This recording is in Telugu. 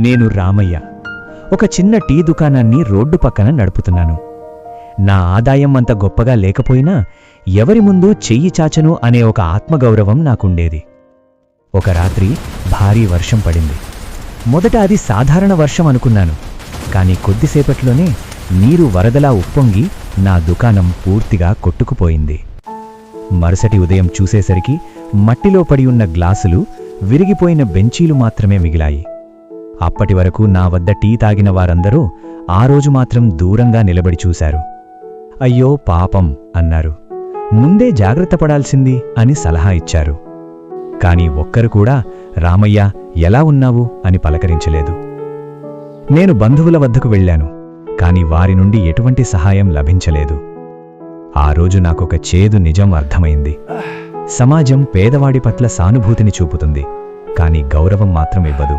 నేను రామయ్య. ఒక చిన్న టీ దుకాణాన్ని రోడ్డు పక్కన నడుపుతున్నాను. నా ఆదాయం అంత గొప్పగా లేకపోయినా ఎవరి ముందు చెయ్యి చాచను అనే ఒక ఆత్మగౌరవం నాకుండేది. ఒక రాత్రి భారీ వర్షం పడింది. మొదట అది సాధారణ వర్షం అనుకున్నాను, కాని కొద్దిసేపట్లోనే నీరు వరదలా ఉప్పొంగి నా దుకాణం పూర్తిగా కొట్టుకుపోయింది. మరుసటి ఉదయం చూసేసరికి మట్టిలో పడి ఉన్న గ్లాసులు, విరిగిపోయిన బెంచీలు మాత్రమే మిగిలాయి. అప్పటి వరకు నా వద్ద టీ తాగిన వారందరూ ఆ రోజు మాత్రం దూరంగా నిలబడి చూశారు. అయ్యో పాపం అన్నారు. ముందే జాగ్రత్త పడాల్సింది అని సలహా ఇచ్చారు. కాని ఒక్కరు కూడా రామయ్య ఎలా ఉన్నావు అని పలకరించలేదు. నేను బంధువుల వద్దకు వెళ్ళాను, కాని వారి నుండి ఎటువంటి సహాయం లభించలేదు. ఆ రోజు నాకొక చేదు నిజం అర్థమైంది. సమాజం పేదవాడి పట్ల సానుభూతిని చూపుతుంది, కాని గౌరవం మాత్రం ఇవ్వదు.